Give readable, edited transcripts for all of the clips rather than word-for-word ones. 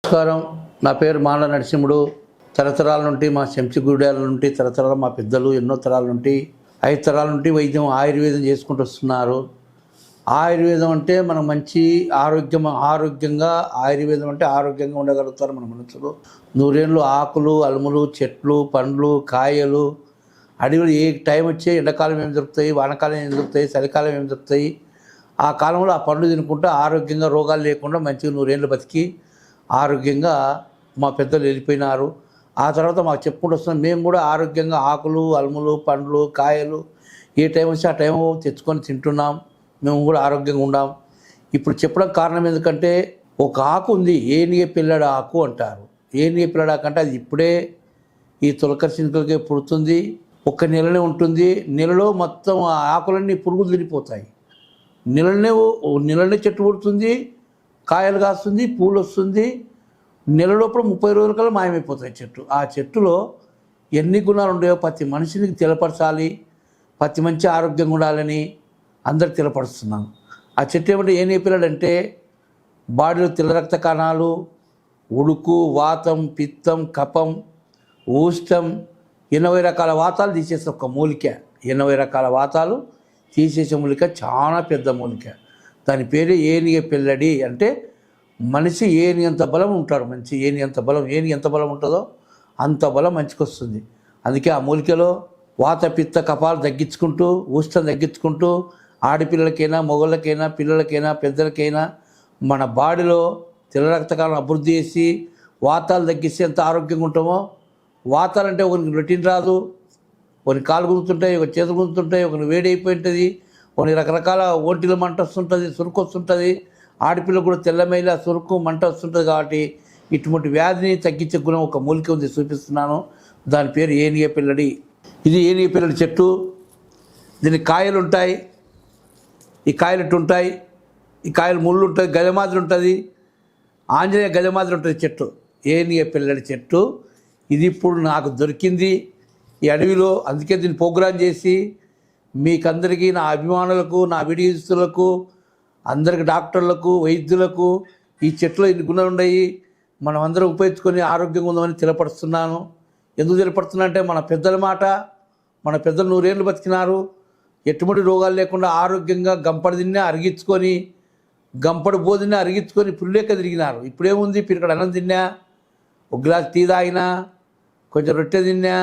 నమస్కారం. నా పేరు మాల నరసింహుడు. తరతరాల నుండి మా శంసిగూడాల నుండి తరతరాల మా పెద్దలు ఎన్నో తరాల నుండి 5 తరాల నుండి వైద్యం ఆయుర్వేదం చేసుకుంటూ వస్తున్నారు. ఆయుర్వేదం అంటే మనం మంచి ఆరోగ్యంగా ఆయుర్వేదం అంటే ఆరోగ్యంగా ఉండగలుగుతారు మన మనుషులు. నూరేళ్ళు ఆకులు అలుములు చెట్లు పండ్లు కాయలు అడవులు ఏ టైం వచ్చే ఎండాకాలం ఏం దొరుకుతాయి, వానకాలం ఏం దొరుకుతాయి, చలికాలం ఏం దొరుకుతాయి. ఆ కాలంలో ఆ పండ్లు తినుకుంటూ ఆరోగ్యంగా రోగాలు లేకుండా మంచిగా 100 ఏళ్ళు బతికి ఆరోగ్యంగా మా పెద్దలు వెళ్ళిపోయినారు. ఆ తర్వాత మాకు చెప్పుకుంటూ వస్తున్నాం. మేము కూడా ఆరోగ్యంగా ఆకులు అలుములు పండ్లు కాయలు ఏ టైం వచ్చి ఆ టైం తెచ్చుకొని తింటున్నాం. మేము కూడా ఆరోగ్యంగా ఉన్నాం. ఇప్పుడు చెప్పడం కారణం ఎందుకంటే ఒక ఆకు ఉంది, ఏనియ పిల్లడ ఆకు అంటారు. ఏనియ పిల్లడ ఆకు అంటే అది ఇప్పుడే ఈ తొలకరి చినుకలకే పుడుతుంది, 1 నెలనే ఉంటుంది. నెలలో మొత్తం ఆ ఆకులన్నీ పురుగులు తినిపోతాయి. నెలనే చెట్టు పుడుతుంది, కాయలు కాస్తుంది, పూలు వస్తుంది. నెల లోపల 30 రోజుల కల్లా మాయమైపోతాయి చెట్టు. ఆ చెట్టులో ఎన్ని గుణాలు ఉన్నాయో ప్రతి మనిషికి తెలపరచాలి, ప్రతి మంచి ఆరోగ్యంగా ఉండాలని అందరికి తెలపరుస్తున్నాను. ఆ చెట్టు ఏమంటే ఏం పిల్లడంటే బాడీలో తెల్ల రక్త కణాలు, ఉడుకు, వాతం, పిత్తం, కఫం, ఊష్టం 80 రకాల వాతాలు తీసేసే ఒక మూలిక. 80 రకాల వాతాలు తీసేసే మూలిక, చాలా పెద్ద మూలిక. దాని పేరు ఏనియ పిల్లడి. అంటే మనిషి ఏని ఎంత బలం ఉంటాడు, మంచి ఏని ఎంత బలం ఉంటుందో అంత బలం మంచికి వస్తుంది. అందుకే ఆ మూలికలో వాత పిత్త కఫాలు తగ్గించుకుంటూ, ఊష్టం తగ్గించుకుంటూ, ఆడపిల్లలకైనా మొగళ్ళకైనా పిల్లలకైనా పెద్దలకైనా మన బాడీలో తెల్ల రక్తకాలను అభివృద్ధి చేసి వాతాలు తగ్గిస్తే ఎంత ఆరోగ్యంగా ఉంటామో. వాతాలంటే ఒకరికి రొటీన్ రాదు, ఒకరికి కాలు గుంతుంటాయి, ఒక చేతులు గుంతుంటాయి, ఒకరికి వేడి అయిపోయి ఉంటుంది, కొన్ని రకరకాల ఒంటిలో మంట వస్తుంటుంది, సురుకు వస్తుంటుంది. ఆడపిల్లకు కూడా తెల్లమైల సురుకు మంట వస్తుంటుంది. కాబట్టి ఇటువంటి వ్యాధిని తగ్గించే గుణం ఒక మూలిక ఉంది, చూపిస్తున్నాను. దాని పేరు ఏనియ పిల్లడి. ఇది ఏనియ పిల్లడి చెట్టు. దీనికి కాయలు ఉంటాయి. ఈ కాయలు ఇట్టు ఉంటాయి, ఈ కాయలు ముళ్ళు ఉంటుంది, గజమాదిరి ఉంటుంది, ఆంజనేయ గజమాదిరి ఉంటుంది చెట్టు. ఏనియ పిల్లడి చెట్టు ఇది ఇప్పుడు నాకు దొరికింది ఈ అడవిలో. అందుకే దీన్ని ప్రోగ్రాం చేసి మీకందరికీ, నా అభిమానులకు, నా వీడియోస్తులకు, అందరికి డాక్టర్లకు, వైద్యులకు ఈ చెట్లు ఇన్ని గుణాలు ఉన్నాయి, మనం అందరం ఉపయోగించుకొని ఆరోగ్యంగా ఉందామని తెలపరుస్తున్నాను. ఎందుకు తెలపడుతున్నా అంటే మన పెద్దల మాట. మన పెద్దలు 100 ఏళ్ళు బతికినారు, ఎటువంటి రోగాలు లేకుండా ఆరోగ్యంగా గంపడి తిన్నా అరిగించుకొని, గంపడి బోదిన్నా అరిగించుకొని పుల్లేక తిరిగినారు. ఇప్పుడేముంది, పిరికడ అన్నం తిన్నా, ఒక గ్లాస్ టీ తాగినా, కొంచెం రొట్టె తిన్నా,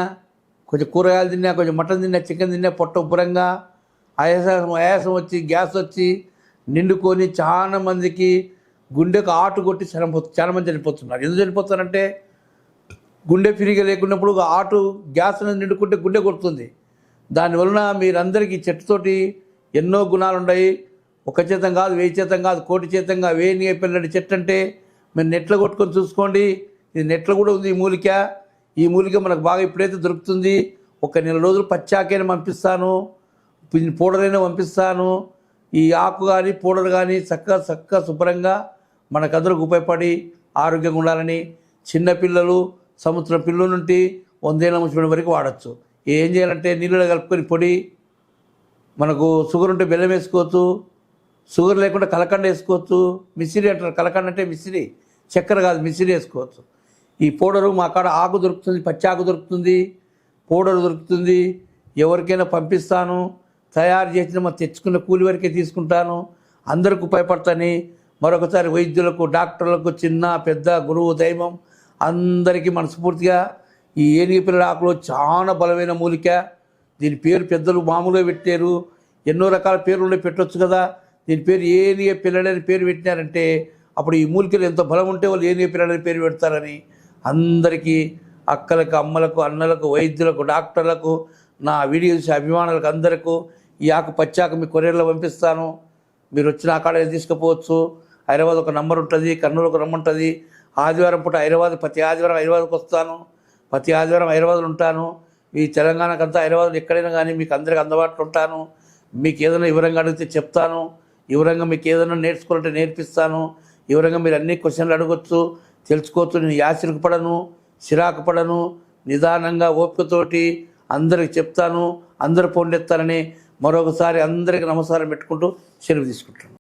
కొంచెం కూరగాయలు తిన్నా, కొంచెం మటన్ తిన్నా, చికెన్ తిన్నా, పొట్ట ఉబ్బరంగా ఆయాసం వచ్చి గ్యాస్ వచ్చి నిండుకొని చాలా మందికి గుండెకు ఆటు కొట్టి చాలా మంది చనిపోతున్నారు. ఎందుకు చనిపోతారంటే గుండె ఫ్రీగా లేకున్నప్పుడు ఆటు గ్యాస్ అనేది నిండుకుంటే గుండె కొడుతుంది. దానివలన మీరందరికీ చెట్టుతోటి ఎన్నో గుణాలు ఉన్నాయి. 1 చేతం కాదు, 1000 చేతం కాదు, 1 కోటి చేతంగా ఏనియ పిల్లడి చెట్టు అంటే మీరు నెట్లో కొట్టుకొని చూసుకోండి. ఇది నెట్లో కూడా ఉంది ఈ మూలిక మనకు బాగా ఇప్పుడైతే దొరుకుతుంది. 1 నెల రోజులు పచ్చాకైనా పంపిస్తాను, పౌడర్ అయినా పంపిస్తాను. ఈ ఆకు కానీ పౌడర్ కానీ చక్కగా శుభ్రంగా మనకందరికి ఉపయోగపడి ఆరోగ్యంగా ఉండాలని, చిన్నపిల్లలు సంవత్సరం పిల్లల నుండి 100 ఏళ్ళ ముసలి వరకు వాడచ్చు. ఏం చేయాలంటే నీళ్ళలో కలుపుకొని పొడి, మనకు షుగర్ ఉంటే బెల్లం వేసుకోవచ్చు, షుగర్ లేకుండా కలకండ వేసుకోవచ్చు. మిసిరి అంటారు, కలకండ అంటే మిసిరి, చక్కెర కాదు, మిసిరి వేసుకోవచ్చు. ఈ పౌడరు మా కాడ ఆకు దొరుకుతుంది, పచ్చి ఆకు దొరుకుతుంది, పౌడర్ దొరుకుతుంది. ఎవరికైనా పంపిస్తాను. తయారు చేసిన తెచ్చుకున్న కూలి వరకే తీసుకుంటాను. అందరికి ఉపయోగపడతాని మరొకసారి వైద్యులకు, డాక్టర్లకు, చిన్న పెద్ద, గురువు, దైవం అందరికీ మనస్ఫూర్తిగా ఈ ఏనియ పిల్లల ఆకులో చాలా బలమైన మూలిక. దీని పేరు పెద్దలు మామూలుగా పెట్టారు, ఎన్నో రకాల పేర్లు పెట్టవచ్చు కదా. దీని పేరు ఏనియ పిల్లడని పేరు పెట్టినారంటే అప్పుడు ఈ మూలికలు ఎంత బలం ఉంటే వాళ్ళు ఏనియ పిల్లడని పేరు పెడతారని అందరికీ, అక్కలకు, అమ్మలకు, అన్నలకు, వైద్యులకు, డాక్టర్లకు, నా వీడియోస్ అభిమానులకు అందరికీ ఈ ఆకు పచ్చాకు మీ కొరియర్లో పంపిస్తాను. మీరు వచ్చిన అక్కడ తీసుకుపోవచ్చు. హైదరాబాద్ ఒక నంబర్ ఉంటుంది, కర్నూలు ఒక నంబర్ ఉంటుంది. ఆదివారం పూట హైదరాబాద్, ప్రతి ఆదివారం హైదరాబాద్కి వస్తాను, ప్రతి ఆదివారం హైదరాబాద్లో ఉంటాను. ఈ తెలంగాణకంతా హైదరాబాద్లో ఎక్కడైనా కానీ మీకు అందరికీ అందుబాటులో ఉంటాను. మీకు ఏదైనా వివరంగా అడిగితే చెప్తాను, వివరంగా మీకు ఏదైనా నేర్చుకోవాలంటే నేర్పిస్తాను. వివరంగా మీరు అన్ని క్వశ్చన్లు అడగచ్చు, తెలుసుకోవచ్చు. నేను యాసిరికి పడను, చిరాకు పడను, నిదానంగా ఓపికతోటి అందరికి చెప్తాను. అందరు పొందెత్తారని మరొకసారి అందరికీ నమస్కారం పెట్టుకుంటూ సెలవు తీసుకుంటాను.